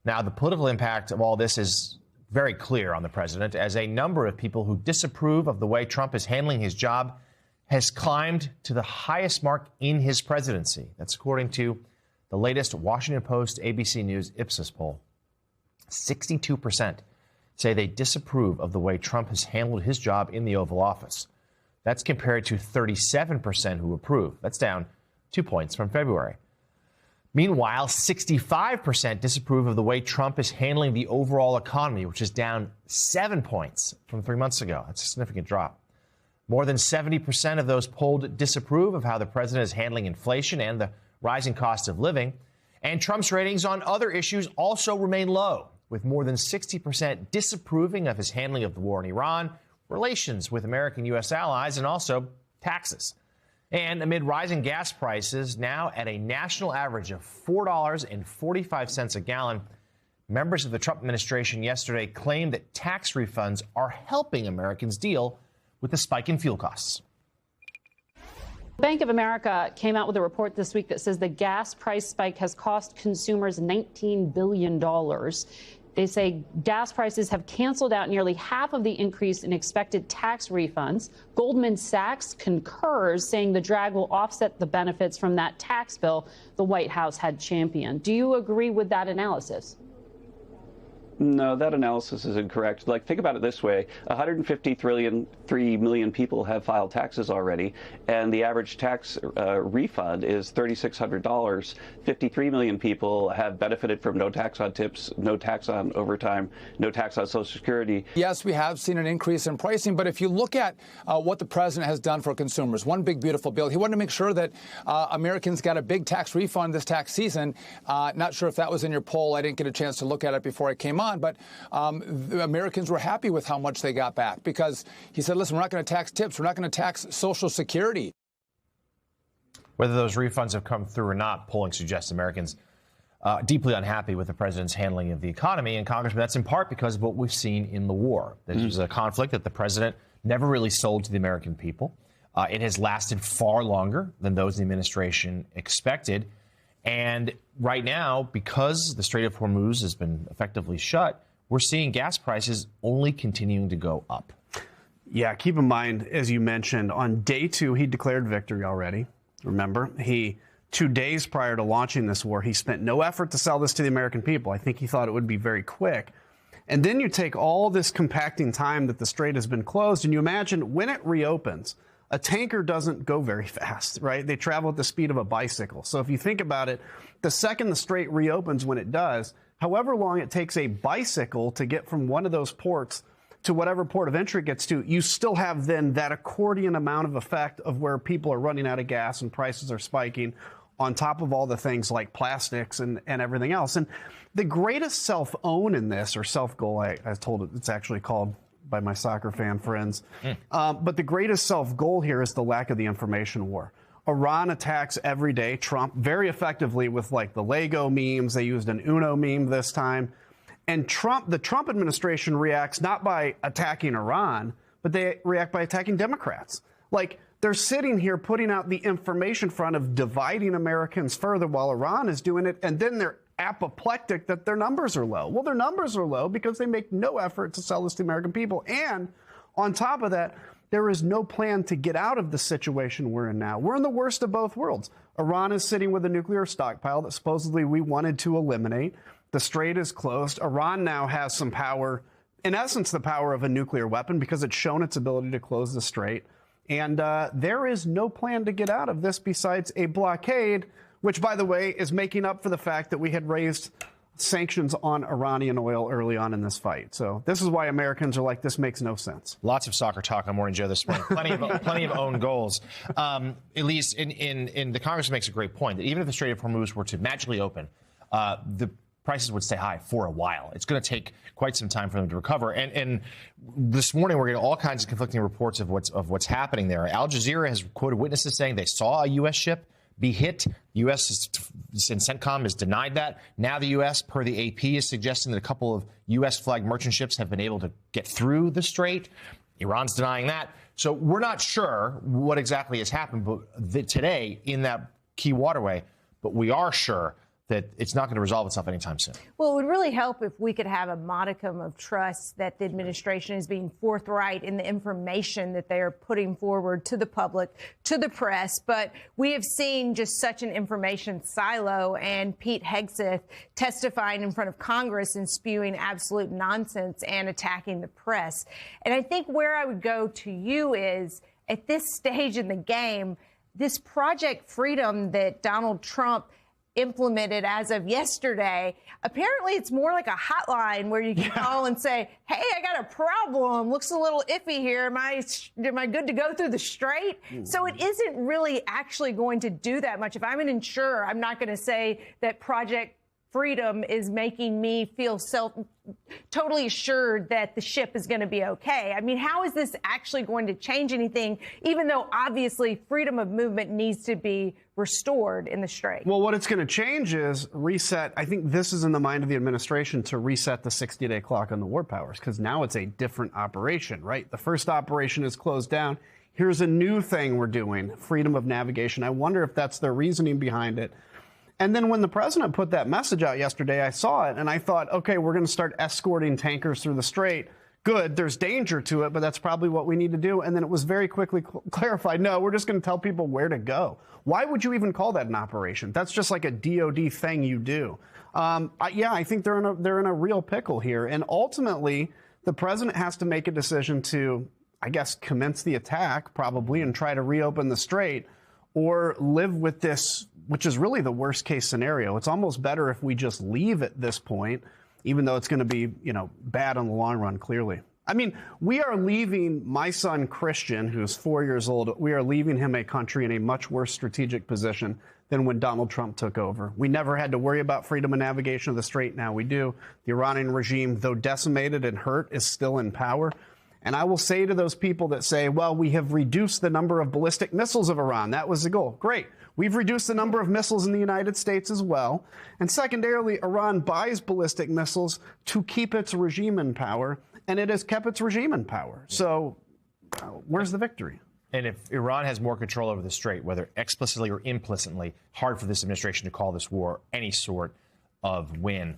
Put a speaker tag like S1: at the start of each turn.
S1: Now, the political impact of all this is very clear on the president, as a number of people who disapprove of the way Trump is handling his job has climbed to the highest mark in his presidency. That's according to the latest Washington Post ABC News Ipsos poll. 62% say they disapprove of the way Trump has handled his job in the Oval Office. That's compared to 37% who approve. That's down 2 points from February. Meanwhile, 65% disapprove of the way Trump is handling the overall economy, which is down 7 points from 3 months ago. That's a significant drop. More than 70% of those polled disapprove of how the president is handling inflation and the rising cost of living. And Trump's ratings on other issues also remain low, with more than 60% disapproving of his handling of the war in Iran, relations with American U.S. allies, and also taxes. And amid rising gas prices, now at a national average of $4.45 a gallon, members of the Trump administration yesterday claimed that tax refunds are helping Americans deal with the spike in fuel costs.
S2: Bank of America came out with a report this week that says the gas price spike has cost consumers $19 billion. They say gas prices have canceled out nearly half of the increase in expected tax refunds. Goldman Sachs concurs, saying the drag will offset the benefits from that tax bill the White House had championed. Do you agree with that analysis?
S3: No, that analysis is incorrect. Like, think about it this way. 153 million people have filed taxes already, and the average tax refund is $3,600. 53 million people have benefited from no tax on tips, no tax on overtime, no tax on Social Security.
S4: Yes, we have seen an increase in pricing, but if you look at what the president has done for consumers, one big, beautiful bill, he wanted to make sure that Americans got a big tax refund this tax season. Not sure if that was in your poll. I didn't get a chance to look at it before I came on. But the Americans were happy with how much they got back because he said, listen, we're not going to tax tips. We're not going to tax Social Security.
S1: Whether those refunds have come through or not, polling suggests Americans deeply unhappy with the president's handling of the economy. And, Congressman, that's in part because of what we've seen in the war. This was a conflict that the president never really sold to the American people. It has lasted far longer than those in the administration expected. And right now, because the Strait of Hormuz has been effectively shut, we're seeing gas prices only continuing to go up.
S5: Yeah, keep in mind, as you mentioned, on day 2, he declared victory already. Remember, 2 days prior to launching this war, he spent no effort to sell this to the American people. I think he thought it would be very quick. And then you take all this compacting time that the strait has been closed, and you imagine when it reopens, a tanker doesn't go very fast, right? They travel at the speed of a bicycle. So if you think about it, the second the strait reopens, when it does, however long it takes a bicycle to get from one of those ports to whatever port of entry it gets to, you still have then that accordion amount of effect of where people are running out of gas and prices are spiking on top of all the things like plastics and everything else. And the greatest self-own in this, or self-goal, I was told it's actually called by my soccer fan friends. But the greatest self-goal here is the lack of the information war. Iran attacks every day Trump very effectively with like the Lego memes. They used an Uno meme this time. And the Trump administration reacts not by attacking Iran, but they react by attacking Democrats. Like, they're sitting here putting out the information front of dividing Americans further while Iran is doing it, and then they're apoplectic that their numbers are low. Well, their numbers are low because they make no effort to sell this to the American people. And on top of that, there is no plan to get out of the situation we're in now. We're in the worst of both worlds. Iran is sitting with a nuclear stockpile that supposedly we wanted to eliminate. The strait is closed. Iran now has some power, in essence, the power of a nuclear weapon because it's shown its ability to close the strait. And there is no plan to get out of this besides a blockade, which, by the way, is making up for the fact that we had raised sanctions on Iranian oil early on in this fight. So this is why Americans are like, this makes no sense.
S1: Lots of soccer talk on Morning Joe this morning. Plenty of own goals. At least in the Congress makes a great point that even if the Strait of Hormuz were to magically open, the prices would stay high for a while. It's going to take quite some time for them to recover. And this morning, we're getting all kinds of conflicting reports of what's happening there. Al Jazeera has quoted witnesses saying they saw a U.S. ship be hit. U.S. and CENTCOM has denied that. Now the U.S., per the AP, is suggesting that a couple of U.S.-flagged merchant ships have been able to get through the strait. Iran's denying that. So we're not sure what exactly has happened today in that key waterway, but we are sure that it's not going to resolve itself anytime soon.
S6: Well, it would really help if we could have a modicum of trust that the administration is being forthright in the information that they are putting forward to the public, to the press. But we have seen just such an information silo, and Pete Hegseth testifying in front of Congress and spewing absolute nonsense and attacking the press. And I think where I would go to you is, at this stage in the game, this Project Freedom that Donald Trump implemented as of yesterday, apparently it's more like a hotline where you can call and say, hey, I got a problem. Looks a little iffy here. Am I good to go through the straight? So it isn't really actually going to do that much. If I'm an insurer, I'm not going to say that Project Freedom is making me feel totally assured that the ship is going to be okay. I mean, how is this actually going to change anything, even though obviously freedom of movement needs to be restored in the Strait?
S5: Well, what it's going to change is reset. I think this is in the mind of the administration to reset the 60-day clock on the war powers, because now it's a different operation, right? The first operation is closed down. Here's a new thing we're doing, freedom of navigation. I wonder if that's their reasoning behind it. And then when the president put that message out yesterday, I saw it and I thought, okay, we're going to start escorting tankers through the Strait. Good. There's danger to it, but that's probably what we need to do. And then it was very quickly clarified. No, we're just going to tell people where to go. Why would you even call that an operation? That's just like a DOD thing you do. I think they're in a real pickle here. And ultimately, the president has to make a decision to, I guess, commence the attack probably and try to reopen the Strait, or live with this, which is really the worst case scenario. It's almost better if we just leave at this point, even though it's going to be, bad in the long run, clearly. I mean, we are leaving my son Christian, who's 4 years old, we are leaving him a country in a much worse strategic position than when Donald Trump took over. We never had to worry about freedom of navigation of the Strait. Now we do. The Iranian regime, though decimated and hurt, is still in power. And I will say to those people that say, well, we have reduced the number of ballistic missiles of Iran. That was the goal. Great. We've reduced the number of missiles in the United States as well. And secondarily, Iran buys ballistic missiles to keep its regime in power, and it has kept its regime in power. So where's the victory?
S1: And if Iran has more control over the Strait, whether explicitly or implicitly, hard for this administration to call this war any sort of win.